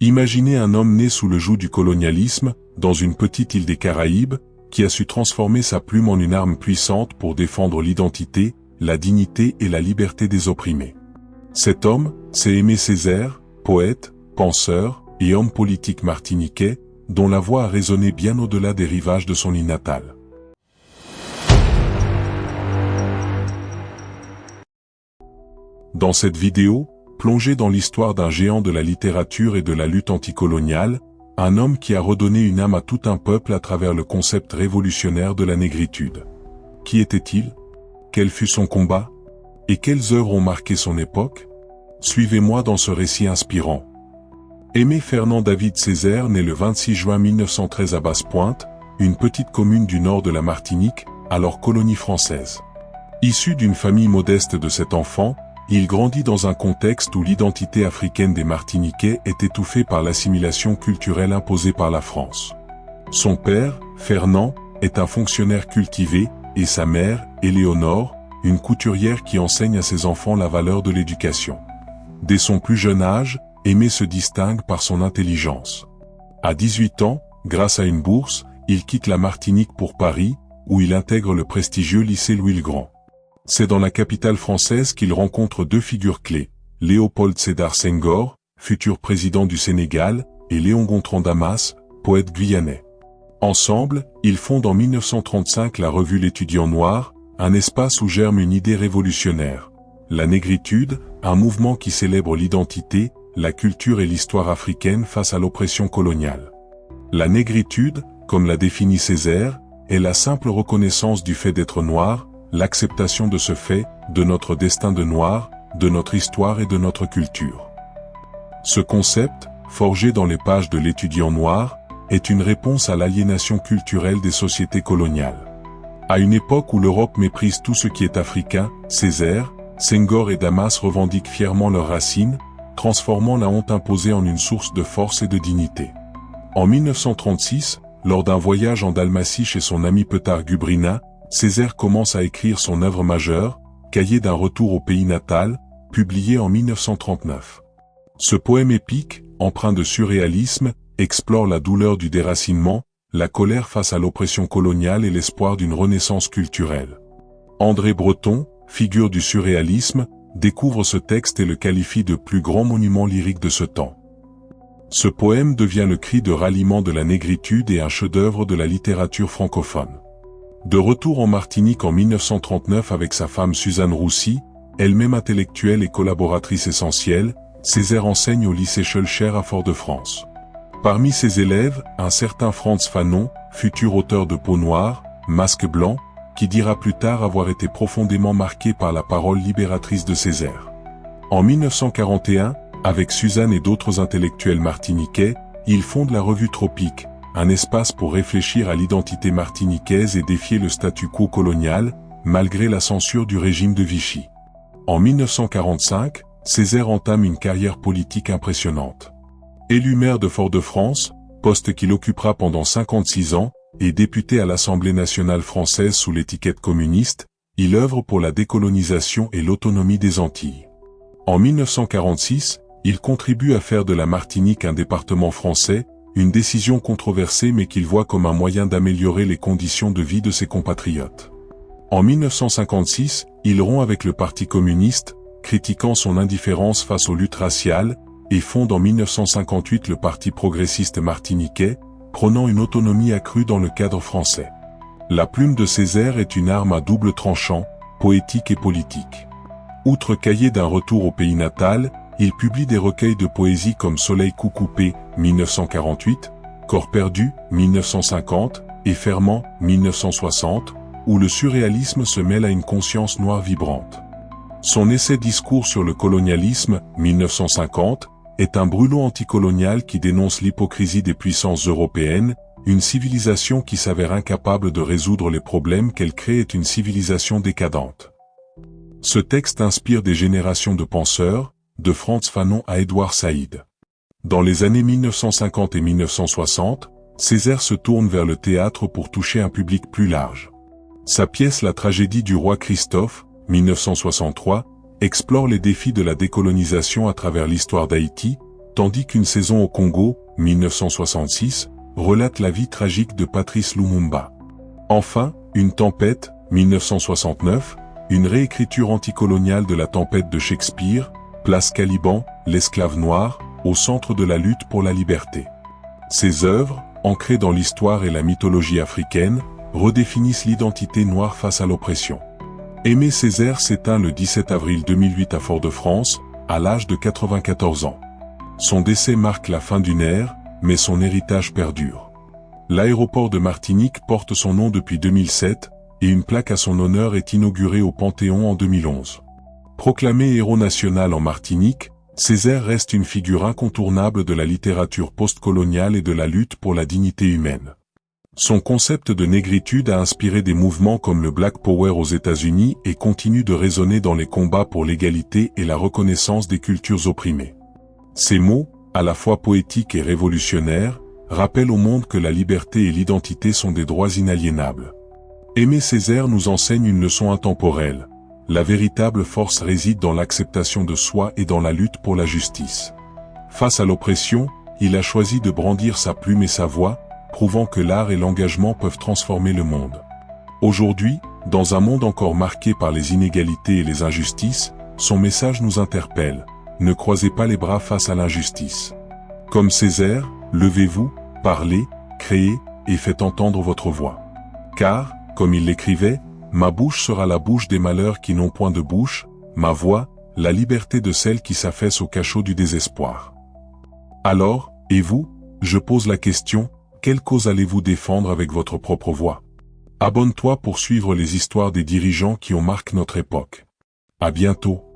Imaginez un homme né sous le joug du colonialisme, dans une petite île des Caraïbes, qui a su transformer sa plume en une arme puissante pour défendre l'identité, la dignité et la liberté des opprimés. Cet homme, c'est Aimé Césaire, poète, penseur et homme politique martiniquais, dont la voix a résonné bien au-delà des rivages de son île natale. Dans cette vidéo, plongez dans l'histoire d'un géant de la littérature et de la lutte anticoloniale, un homme qui a redonné une âme à tout un peuple à travers le concept révolutionnaire de la négritude. Qui était-il? Quel fut son combat? Et quelles œuvres ont marqué son époque? Suivez-moi dans ce récit inspirant. Aimé Fernand David Césaire naît le 26 juin 1913 à Basse-Pointe, une petite commune du nord de la Martinique, alors colonie française. Issu d'une famille modeste de 7 enfants, il grandit dans un contexte où l'identité africaine des Martiniquais est étouffée par l'assimilation culturelle imposée par la France. Son père, Fernand, est un fonctionnaire cultivé, et sa mère, Éléonore, une couturière qui enseigne à ses enfants la valeur de l'éducation. Dès son plus jeune âge, Aimé se distingue par son intelligence. À 18 ans, grâce à une bourse, il quitte la Martinique pour Paris, où il intègre le prestigieux lycée Louis-le-Grand. C'est dans la capitale française qu'il rencontre 2 figures clés, Léopold Sédar Senghor, futur président du Sénégal, et Léon Gontran Damas, poète guyanais. Ensemble, ils fondent en 1935 la revue L'Étudiant Noir, un espace où germe une idée révolutionnaire. La négritude, un mouvement qui célèbre l'identité, la culture et l'histoire africaine face à l'oppression coloniale. La négritude, comme l'a défini Césaire, est la simple reconnaissance du fait d'être noir, l'acceptation de ce fait, de notre destin de noir, de notre histoire et de notre culture. Ce concept, forgé dans les pages de l'Étudiant Noir, est une réponse à l'aliénation culturelle des sociétés coloniales. À une époque où l'Europe méprise tout ce qui est africain, Césaire, Senghor et Damas revendiquent fièrement leurs racines, transformant la honte imposée en une source de force et de dignité. En 1936, lors d'un voyage en Dalmatie chez son ami Petar Gubrina, Césaire commence à écrire son œuvre majeure, Cahier d'un retour au pays natal, publié en 1939. Ce poème épique, empreint de surréalisme, explore la douleur du déracinement, la colère face à l'oppression coloniale et l'espoir d'une renaissance culturelle. André Breton, figure du surréalisme, découvre ce texte et le qualifie de plus grand monument lyrique de ce temps. Ce poème devient le cri de ralliement de la négritude et un chef-d'œuvre de la littérature francophone. De retour en Martinique en 1939 avec sa femme Suzanne Roussy, elle-même intellectuelle et collaboratrice essentielle, Césaire enseigne au lycée Schœlcher à Fort-de-France. Parmi ses élèves, un certain Frantz Fanon, futur auteur de Peau noire, Masque blanc, qui dira plus tard avoir été profondément marqué par la parole libératrice de Césaire. En 1941, avec Suzanne et d'autres intellectuels martiniquais, il fonde la revue Tropique, un espace pour réfléchir à l'identité martiniquaise et défier le statu quo colonial, malgré la censure du régime de Vichy. En 1945, Césaire entame une carrière politique impressionnante. Élu maire de Fort-de-France, poste qu'il occupera pendant 56 ans, et député à l'Assemblée nationale française sous l'étiquette communiste, il œuvre pour la décolonisation et l'autonomie des Antilles. En 1946, il contribue à faire de la Martinique un département français, une décision controversée mais qu'il voit comme un moyen d'améliorer les conditions de vie de ses compatriotes. En 1956, il rompt avec le Parti communiste, critiquant son indifférence face aux luttes raciales, et fonde en 1958 le Parti progressiste martiniquais, prônant une autonomie accrue dans le cadre français. La plume de Césaire est une arme à double tranchant, poétique et politique. Outre Cahier d'un retour au pays natal, il publie des recueils de poésie comme Soleil coucoupé, 1948, Corps perdu, 1950, et Ferment, 1960, où le surréalisme se mêle à une conscience noire vibrante. Son essai Discours sur le colonialisme, 1950, est un brûlot anticolonial qui dénonce l'hypocrisie des puissances européennes, une civilisation qui s'avère incapable de résoudre les problèmes qu'elle crée est une civilisation décadente. Ce texte inspire des générations de penseurs, de Frantz Fanon à Édouard Saïd. Dans les années 1950 et 1960, Césaire se tourne vers le théâtre pour toucher un public plus large. Sa pièce La tragédie du roi Christophe, 1963, explore les défis de la décolonisation à travers l'histoire d'Haïti, tandis qu'Une saison au Congo, 1966, relate la vie tragique de Patrice Lumumba. Enfin, Une tempête, 1969, une réécriture anticoloniale de La tempête de Shakespeare, place Caliban, l'esclave noir, au centre de la lutte pour la liberté. Ces œuvres, ancrées dans l'histoire et la mythologie africaine, redéfinissent l'identité noire face à l'oppression. Aimé Césaire s'éteint le 17 avril 2008 à Fort-de-France, à l'âge de 94 ans. Son décès marque la fin d'une ère, mais son héritage perdure. L'aéroport de Martinique porte son nom depuis 2007, et une plaque à son honneur est inaugurée au Panthéon en 2011. Proclamé héros national en Martinique, Césaire reste une figure incontournable de la littérature postcoloniale et de la lutte pour la dignité humaine. Son concept de négritude a inspiré des mouvements comme le Black Power aux États-Unis et continue de résonner dans les combats pour l'égalité et la reconnaissance des cultures opprimées. Ces mots, à la fois poétiques et révolutionnaires, rappellent au monde que la liberté et l'identité sont des droits inaliénables. Aimé Césaire nous enseigne une leçon intemporelle. La véritable force réside dans l'acceptation de soi et dans la lutte pour la justice. Face à l'oppression, il a choisi de brandir sa plume et sa voix, prouvant que l'art et l'engagement peuvent transformer le monde. Aujourd'hui, dans un monde encore marqué par les inégalités et les injustices, son message nous interpelle. Ne croisez pas les bras face à l'injustice. Comme Césaire, levez-vous, parlez, créez, et faites entendre votre voix. Car, comme il l'écrivait, ma bouche sera la bouche des malheurs qui n'ont point de bouche, ma voix, la liberté de celles qui s'affaissent au cachot du désespoir. Alors, et vous, je pose la question, quelle cause allez-vous défendre avec votre propre voix? Abonne-toi pour suivre les histoires des dirigeants qui ont marqué notre époque. À bientôt.